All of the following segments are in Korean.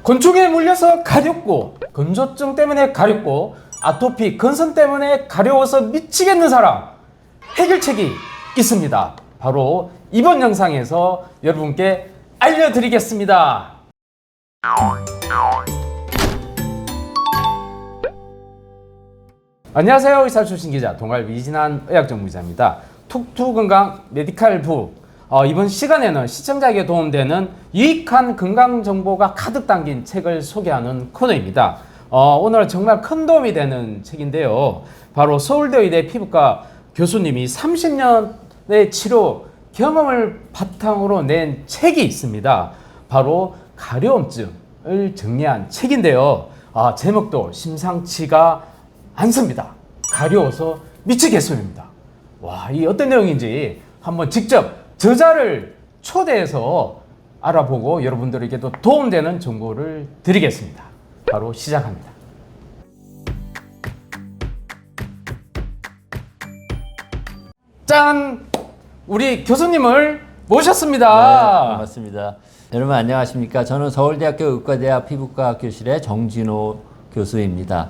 곤충에 물려서 가렵고, 건조증 때문에 가렵고, 아토피, 건선 때문에 가려워서 미치겠는 사람, 해결책이 있습니다. 바로 이번 영상에서 여러분께 알려드리겠습니다. 안녕하세요. 의사 출신 기자 동아일 위진한 의학전문기자입니다. 툭툭건강 메디칼부, 이번 시간에는 시청자에게 도움되는 유익한 건강 정보가 가득 담긴 책을 소개하는 코너입니다. 오늘 정말 큰 도움이 되는 책인데요. 바로 서울대 의대 피부과 교수님이 30년의 치료 경험을 바탕으로 낸 책이 있습니다. 바로 가려움증을 정리한 책인데요. 제목도 심상치가 않습니다. 가려워서 미치겠습니다. 와, 이 어떤 내용인지 한번 직접 저자를 초대해서 알아보고 여러분들에게도 도움되는 정보를 드리겠습니다. 바로 시작합니다. 짠! 우리 교수님을 모셨습니다. 네, 반갑습니다. 여러분 안녕하십니까? 저는 서울대학교 의과대학 피부과 교실의 정진호 교수입니다.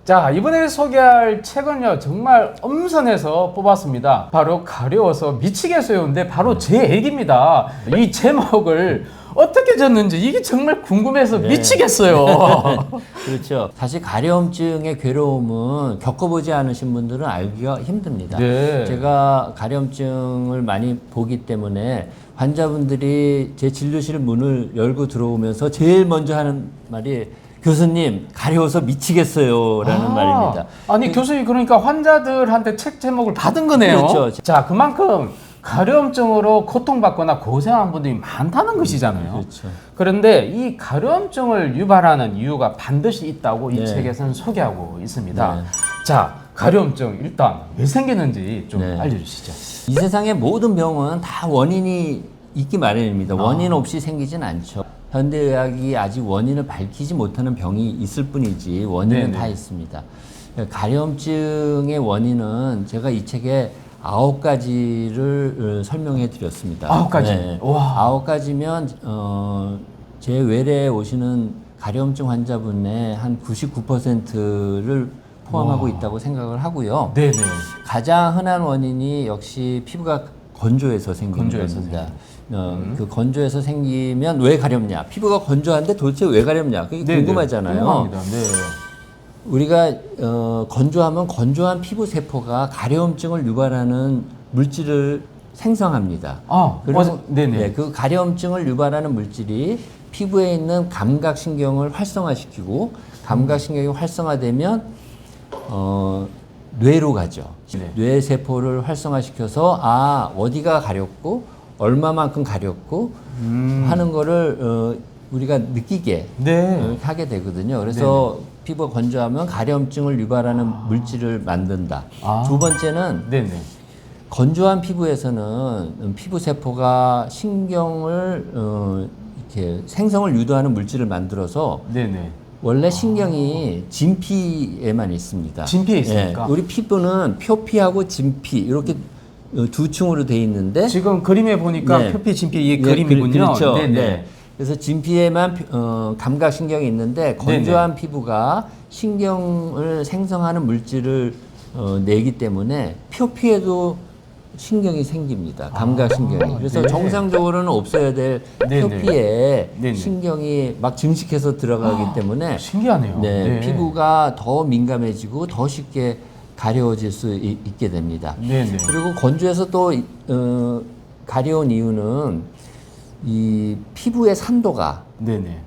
자, 이번에 소개할 책은요, 정말 엄선해서 뽑았습니다. 바로 가려워서 미치겠어요인데 바로 제 얘기입니다. 이 제목을 어떻게 졌는지 이게 정말 궁금해서 네. 미치겠어요. 그렇죠. 사실 가려움증의 괴로움은 겪어보지 않으신 분들은 알기가 힘듭니다. 네. 제가 가려움증을 많이 보기 때문에 환자분들이 제 진료실 문을 열고 들어오면서 제일 먼저 하는 말이 교수님 가려워서 미치겠어요 라는 말입니다. 아니 교수님, 그러니까 환자들한테 책 제목을 받은 거네요. 그렇죠. 자, 그만큼 가려움증으로 고통받거나 고생한 분들이 많다는 것이잖아요. 그렇죠. 그런데 이 가려움증을 유발하는 이유가 반드시 있다고 이 네. 책에서는 소개하고 있습니다. 네. 자, 가려움증 일단 왜 생기는지 좀 네. 알려주시죠. 이 세상의 모든 병은 다 원인이 있기 마련입니다. 원인 없이 생기진 않죠. 현대의학이 아직 원인을 밝히지 못하는 병이 있을 뿐이지 원인은 네네. 다 있습니다. 가려움증의 원인은 제가 이 책에 9가지를 설명해 드렸습니다. 9가지? 네. 와. 9가지면 제 외래에 오시는 가려움증 환자분의 한 99%를 포함하고 와. 있다고 생각을 하고요. 네네. 가장 흔한 원인이 역시 피부가 건조해서 생기는 건조해서 겁니다. 그 건조해서 생기면 왜 가렵냐? 피부가 건조한데 도대체 왜 가렵냐? 그게 네네. 궁금하잖아요. 궁금합니다. 네. 우리가 건조하면 건조한 피부 세포가 가려움증을 유발하는 물질을 생성합니다. 그리고 네네. 네, 그 가려움증을 유발하는 물질이 피부에 있는 감각신경을 활성화시키고 감각신경이 활성화되면 뇌로 가죠. 네. 뇌 세포를 활성화시켜서 어디가 가렵고 얼마만큼 가렵고 하는 거를 우리가 느끼게 네. 하게 되거든요. 그래서 피부가 건조하면 가려움증을 유발하는 물질을 만든다. 두 번째는 네네. 건조한 피부에서는 피부 세포가 신경을 이렇게 생성을 유도하는 물질을 만들어서 네네. 원래 신경이 진피에만 있습니다. 진피에 있습니까? 예, 우리 피부는 표피하고 진피 이렇게 두 층으로 돼 있는데 지금 그림에 보니까 네. 표피, 진피 이 예, 그림이군요. 그렇죠. 네네. 네. 그래서 진피에만 감각신경이 있는데 건조한 피부가 신경을 생성하는 물질을 내기 때문에 표피에도 신경이 생깁니다. 감각신경이. 그래서 네. 정상적으로는 없어야 될 네네. 표피에 네네. 신경이 막 증식해서 들어가기 때문에 신기하네요. 네, 네. 피부가 더 민감해지고 더 쉽게 가려워질 수 있게 됩니다. 네네. 그리고 건조해서 또 가려운 이유는 이 피부의 산도가 네네.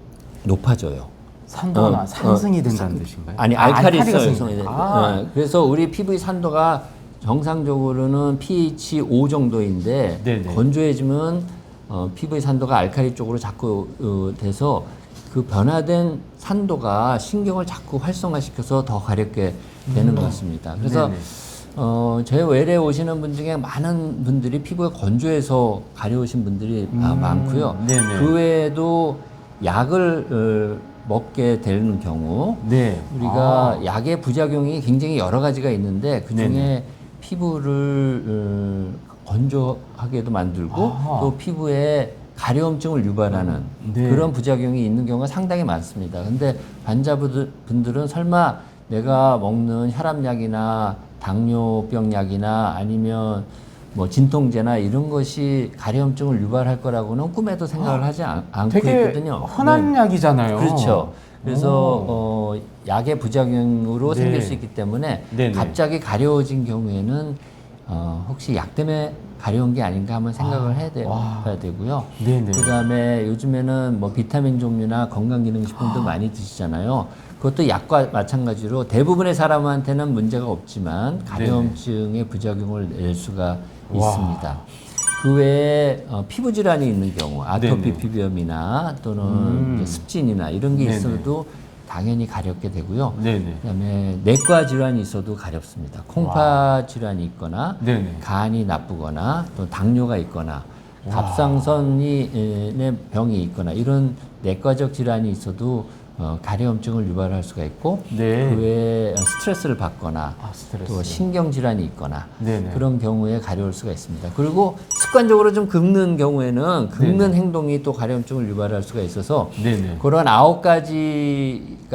높아져요. 산도나 산성이 된다는 뜻인가요? 아니 알칼리가 알칼리성이 생겨요. 네. 그래서 우리 피부의 산도가 정상적으로는 pH 5 정도인데 네네. 건조해지면 피부의 산도가 알칼리 쪽으로 자꾸 돼서 그 변화된 산도가 신경을 자꾸 활성화시켜서 더 가렵게 되는 것 같습니다. 그래서 네네. 제 외래에 오시는 분 중에 많은 분들이 피부가 건조해서 가려우신 분들이 많고요. 네네. 그 외에도 약을 먹게 되는 경우 네. 우리가 약의 부작용이 굉장히 여러 가지가 있는데 그 네네. 중에 피부를 건조하게도 만들고 아. 또 피부에 가려움증을 유발하는 네. 그런 부작용이 있는 경우가 상당히 많습니다. 근데 환자분들은 설마 내가 먹는 혈압약이나 당뇨병 약이나 아니면 뭐 진통제나 이런 것이 가려움증을 유발할 거라고는 꿈에도 생각을 하지 않고 되게 있거든요. 흔한 약이잖아요. 그렇죠. 그래서 약의 부작용으로 네. 생길 수 있기 때문에 네네. 갑자기 가려워진 경우에는 혹시 약 때문에 가려운 게 아닌가 한번 생각을 해야 되고요. 네네. 그다음에 요즘에는 뭐 비타민 종류나 건강기능식품도 많이 드시잖아요. 그것도 약과 마찬가지로 대부분의 사람한테는 문제가 없지만 가려움증의 부작용을 낼 수가 있습니다. 그 외에 피부 질환이 있는 경우 아토피 네네. 피부염이나 또는 이제 습진이나 이런 게 네네. 있어도 당연히 가렵게 되고요. 네네. 그다음에 내과 질환이 있어도 가렵습니다. 콩파 질환이 있거나 네네. 간이 나쁘거나 또 당뇨가 있거나 갑상선이 내 병이 있거나 이런 내과적 질환이 있어도 가려움증을 유발할 수가 있고 네. 그 외에 스트레스를 받거나 스트레스. 또 신경질환이 있거나 네네. 그런 경우에 가려울 수가 있습니다. 그리고 습관적으로 좀 긁는 경우에는 긁는 행동이 또 가려움증을 유발할 수가 있어서 네네. 그런 9가지가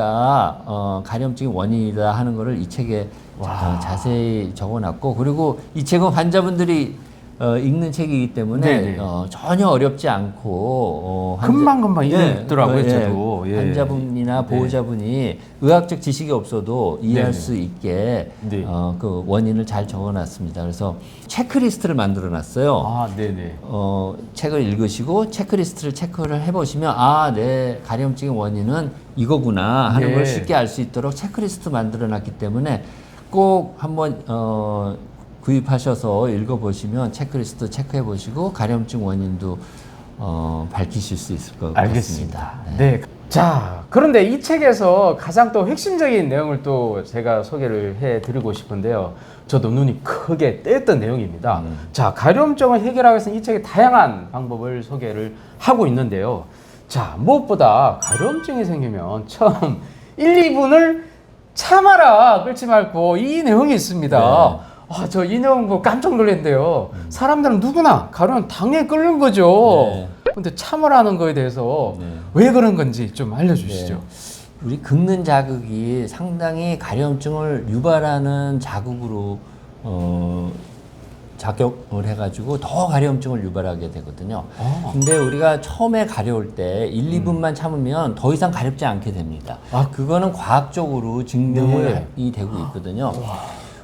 가려움증의 원인이다 하는 것을 이 책에 자세히 적어놨고 그리고 이 책은 환자분들이 읽는 책이기 때문에 네네. 전혀 어렵지 않고 금방금방 읽더라고요, 예, 저도. 예. 환자분이나 보호자분이 의학적 지식이 없어도 이해할 네네. 수 있게 네. 그 원인을 잘 적어놨습니다. 그래서 체크리스트를 만들어놨어요. 아, 네네. 책을 읽으시고 체크리스트를 체크를 해보시면 내 가려움증의 원인은 이거구나 하는 네. 걸 쉽게 알 수 있도록 체크리스트 만들어놨기 때문에 꼭 한번 구입하셔서 읽어보시면 체크리스트 체크해보시고 가려움증 원인도 밝히실 수 있을 것 알겠습니다. 같습니다. 네. 자, 그런데 이 책에서 가장 또 핵심적인 내용을 또 제가 소개를 해드리고 싶은데요. 저도 눈이 크게 떼었던 내용입니다. 자, 가려움증을 해결하기 위해서는 이 책의 다양한 방법을 소개를 하고 있는데요. 자, 무엇보다 가려움증이 생기면 처음 1, 2분을 참아라 끓지 말고 이 내용이 있습니다. 네. 저 이 내용 보고 깜짝 놀랐는데요. 사람들은 누구나 가려면 당연히 끓는 거죠. 네. 근데 참으라는 거에 대해서 네. 왜 그런 건지 좀 알려주시죠. 우리 긁는 자극이 상당히 가려움증을 유발하는 자극으로 작용을 해가지고 더 가려움증을 유발하게 되거든요. 근데 우리가 처음에 가려울 때 1, 2분만 참으면 더 이상 가렵지 않게 됩니다. 그거는 과학적으로 증명이 되고 있거든요.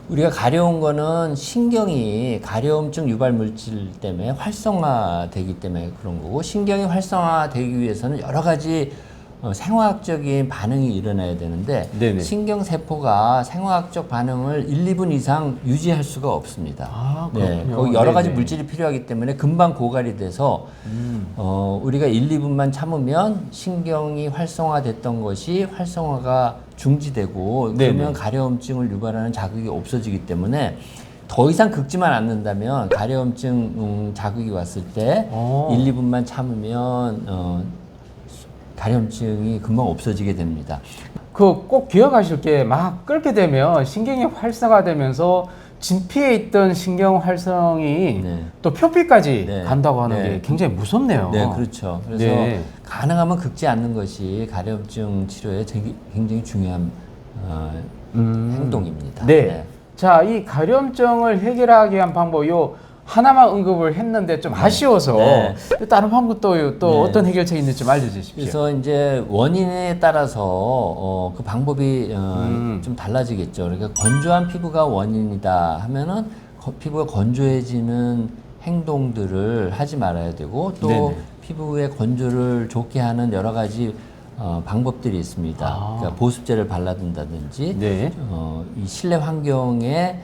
우리가 가려운 거는 신경이 가려움증 유발 물질 때문에 활성화되기 때문에 그런 거고 신경이 활성화되기 위해서는 여러 가지 생화학적인 반응이 일어나야 되는데 네네. 신경세포가 생화학적 반응을 1, 2분 이상 유지할 수가 없습니다. 그렇군요. 거기 여러 가지 네네. 물질이 필요하기 때문에 금방 고갈이 돼서 우리가 1, 2분만 참으면 신경이 활성화됐던 것이 활성화가 중지되고 네네. 그러면 가려움증을 유발하는 자극이 없어지기 때문에 더 이상 긁지만 않는다면 가려움증 자극이 왔을 때 1, 2분만 참으면 가려움증이 금방 없어지게 됩니다. 꼭 기억하실 게 막 끓게 되면 신경이 활성화되면서 진피에 있던 신경 활성이 네. 또 표피까지 네. 간다고 하는 네. 게 굉장히 무섭네요. 네, 그렇죠. 그래서 네. 가능하면 긁지 않는 것이 가려움증 치료에 굉장히 중요한 행동입니다. 네. 자, 이 가려움증을 해결하기 위한 방법 요 하나만 언급을 했는데 좀 아쉬워서 네. 다른 방법도 또 네. 어떤 해결책이 있는지 좀 알려주십시오. 그래서 이제 원인에 따라서 그 방법이 좀 달라지겠죠. 그러니까 건조한 피부가 원인이다 하면은 피부가 건조해지는 행동들을 하지 말아야 되고 또 네네. 피부의 건조를 좋게 하는 여러 가지 방법들이 있습니다. 그러니까 보습제를 발라둔다든지 네. 이 실내 환경에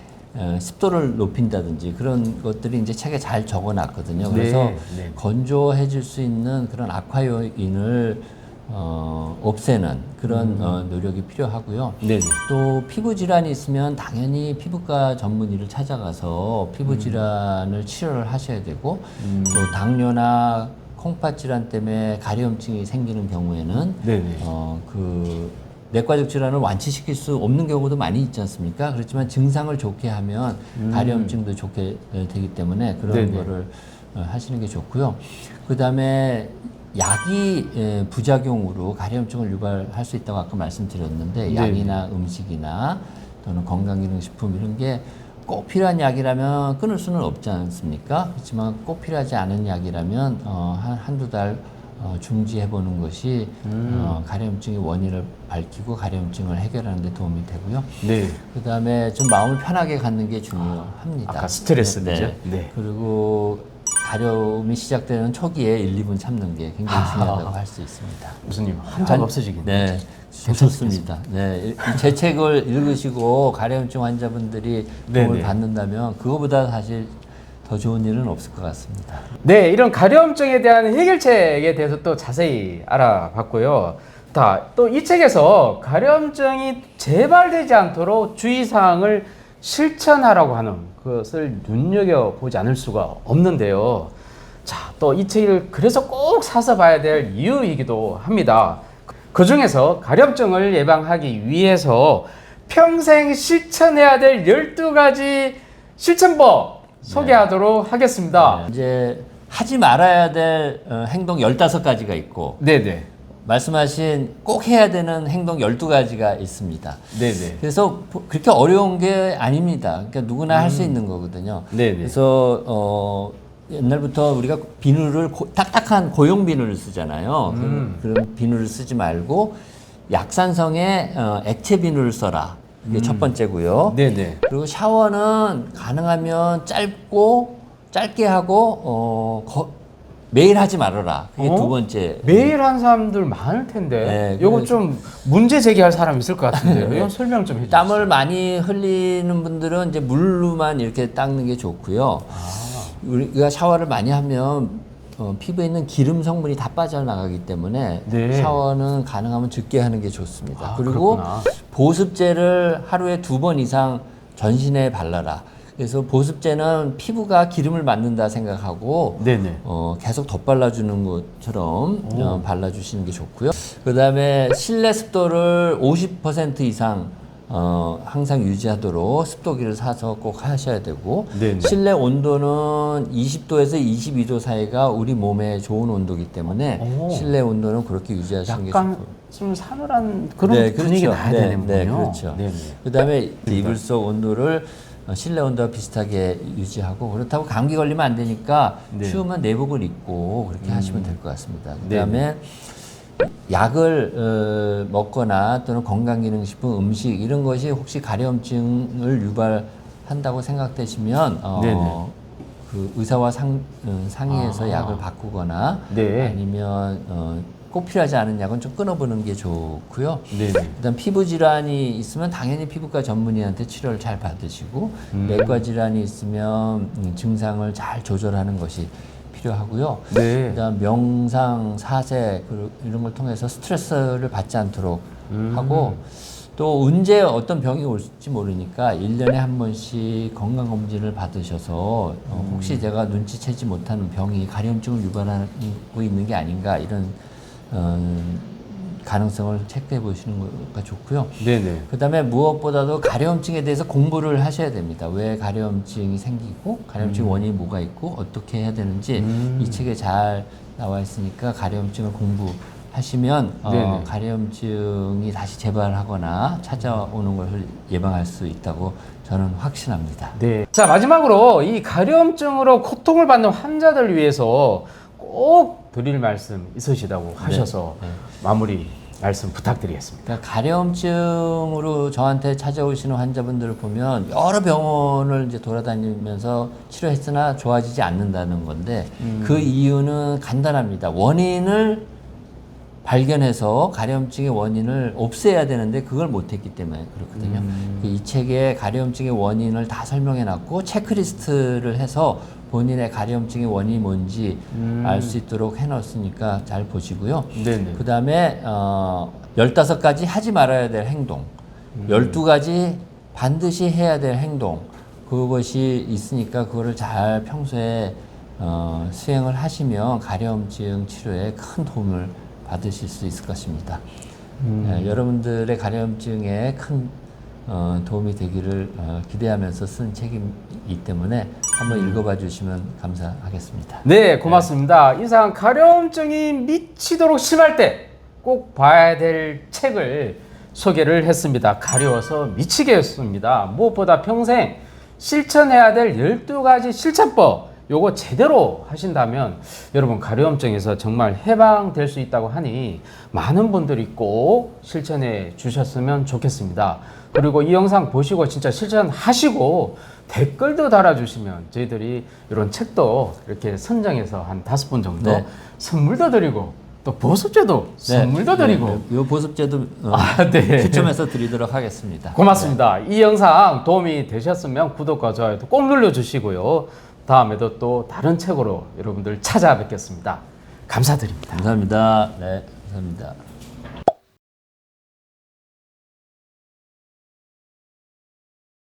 습도를 높인다든지 그런 것들이 이제 책에 잘 적어놨거든요. 그래서 네. 건조해질 수 있는 그런 악화 요인을 없애는 그런 노력이 필요하고요. 네네. 또 피부 질환이 있으면 당연히 피부과 전문의를 찾아가서 피부 질환을 치료를 하셔야 되고 또 당뇨나 콩팥 질환 때문에 가려움증이 생기는 경우에는 네네. 그 내과적 질환을 완치시킬 수 없는 경우도 많이 있지 않습니까? 그렇지만 증상을 좋게 하면 가려움증도 좋게 되기 때문에 그런 네네. 거를 하시는 게 좋고요. 그 다음에 약이 부작용으로 가려움증을 유발할 수 있다고 아까 말씀드렸는데 네. 약이나 음식이나 또는 건강기능식품 이런 게 꼭 필요한 약이라면 끊을 수는 없지 않습니까? 그렇지만 꼭 필요하지 않은 약이라면 한두 달 중지해보는 것이 가려움증의 원인을 밝히고 가려움증을 해결하는 데 도움이 되고요. 네. 그 다음에 좀 마음을 편하게 갖는 게 중요합니다. 아까 스트레스죠. 네. 네. 그리고 가려움이 시작되는 초기에 1, 2분 참는 게 굉장히 중요하다고 할 수 있습니다. 교수님 한자가 없어지겠네요. 네, 좋습니다. 네, 제 책을 읽으시고 가려움증 환자분들이 도움을 네네. 받는다면 그거보다 사실 더 좋은 일은 없을 것 같습니다. 네, 이런 가려움증에 대한 해결책에 대해서 또 자세히 알아봤고요. 또 이 책에서 가려움증이 재발되지 않도록 주의사항을 실천하라고 하는 것을 눈여겨보지 않을 수가 없는데요. 자, 또 이 책을 그래서 꼭 사서 봐야 될 이유이기도 합니다. 그 중에서 가려움증을 예방하기 위해서 평생 실천해야 될 12가지 실천법 소개하도록 하겠습니다. 이제 하지 말아야 될 행동 15가지가 있고 네네. 말씀하신 꼭 해야 되는 행동 12가지가 있습니다. 네네. 그래서 그렇게 어려운 게 아닙니다. 그러니까 누구나 할 수 있는 거거든요. 네네. 그래서 옛날부터 우리가 비누를 딱딱한 고용 비누를 쓰잖아요. 그런 비누를 쓰지 말고 약산성의 액체 비누를 써라. 이게 첫 번째고요. 네네. 그리고 샤워는 가능하면 짧게 하고 매일 하지 말아라. 그게 두 번째. 매일 한 사람들 많을 텐데. 네, 요거 좀 문제 제기할 사람 있을 것 같은데요. 이건 설명 좀 해주세요. 땀을 많이 흘리는 분들은 이제 물로만 이렇게 닦는 게 좋고요. 우리가 샤워를 많이 하면 피부에 있는 기름 성분이 다 빠져나가기 때문에 네. 샤워는 가능하면 적게 하는 게 좋습니다. 아, 그리고 그렇구나. 보습제를 하루에 2번 이상 전신에 발라라. 그래서 보습제는 피부가 기름을 맞는다 생각하고 네네. 계속 덧발라주는 것처럼 발라주시는 게 좋고요. 그 다음에 실내 습도를 50% 이상 항상 유지하도록 습도기를 사서 꼭 하셔야 되고 네네. 실내 온도는 20도에서 22도 사이가 우리 몸에 좋은 온도이기 때문에 오. 실내 온도는 그렇게 유지하시는 게 약간 좋고요. 좀 사늘한 그런 네, 분위기 그렇죠. 나야 네, 되는군요. 네, 그렇죠. 네네. 그다음에 이불 속 온도를 실내 온도와 비슷하게 유지하고 그렇다고 감기 걸리면 안 되니까 네. 추우면 내복을 입고 그렇게 하시면 될 것 같습니다. 네. 그다음에 약을 먹거나 또는 건강기능식품, 음식 이런 것이 혹시 가려움증을 유발한다고 생각되시면 네네. 그 의사와 상의해서 약을 바꾸거나 네. 아니면 꼭 필요하지 않은 약은 좀 끊어보는 게 좋고요. 네네. 일단 피부 질환이 있으면 당연히 피부과 전문의한테 치료를 잘 받으시고 내과 질환이 있으면 증상을 잘 조절하는 것이 필요하고요. 네. 그다음 명상, 사색 이런 걸 통해서 스트레스를 받지 않도록 하고 또 언제 어떤 병이 올지 모르니까 1년에 한 번씩 건강검진을 받으셔서 혹시 제가 눈치채지 못하는 병이 가려움증을 유발하고 있는 게 아닌가 이런 가능성을 체크해 보시는 거가 좋고요. 네네. 그 다음에 무엇보다도 가려움증에 대해서 공부를 하셔야 됩니다. 왜 가려움증이 생기고 가려움증 원인이 뭐가 있고 어떻게 해야 되는지 이 책에 잘 나와 있으니까 가려움증을 공부하시면 네네. 가려움증이 다시 재발하거나 찾아오는 것을 예방할 수 있다고 저는 확신합니다. 네. 자, 마지막으로 이 가려움증으로 고통을 받는 환자들을 위해서 꼭 드릴 말씀 있으시다고 하셔서 마무리 말씀 부탁드리겠습니다. 그러니까 가려움증으로 저한테 찾아오시는 환자분들을 보면 여러 병원을 이제 돌아다니면서 치료했으나 좋아지지 않는다는 건데 그 이유는 간단합니다. 원인을 발견해서 가려움증의 원인을 없애야 되는데 그걸 못했기 때문에 그렇거든요. 이 책에 가려움증의 원인을 다 설명해놨고 체크리스트를 해서 본인의 가려움증의 원인이 뭔지 알 수 있도록 해놨으니까 잘 보시고요. 네네. 그 다음에 15가지 하지 말아야 될 행동, 12가지 반드시 해야 될 행동, 그것이 있으니까 그거를 잘 평소에 수행을 하시면 가려움증 치료에 큰 도움을 받으실 수 있을 것입니다. 여러분들의 가려움증에 큰 도움이 되기를 기대하면서 쓴 책이기 때문에 한번 읽어봐 주시면 감사하겠습니다. 네, 고맙습니다. 이상 가려움증이 미치도록 심할 때 꼭 봐야 될 책을 소개를 했습니다. 가려워서 미치겠습니다. 무엇보다 평생 실천해야 될 12가지 실천법, 요거 제대로 하신다면 여러분 가려움증에서 정말 해방될 수 있다고 하니 많은 분들이 꼭 실천해 주셨으면 좋겠습니다. 그리고 이 영상 보시고 진짜 실천하시고 댓글도 달아주시면 저희들이 이런 책도 이렇게 선정해서 한 5분 정도 네. 선물도 드리고 또 보습제도 선물도 드리고 이 보습제도 네. 추첨해서 드리도록 하겠습니다. 고맙습니다. 이 영상 도움이 되셨으면 구독과 좋아요도 꼭 눌러주시고요. 다음에도 또 다른 책으로 여러분들 찾아뵙겠습니다. 감사드립니다. 감사합니다. 네, 감사합니다.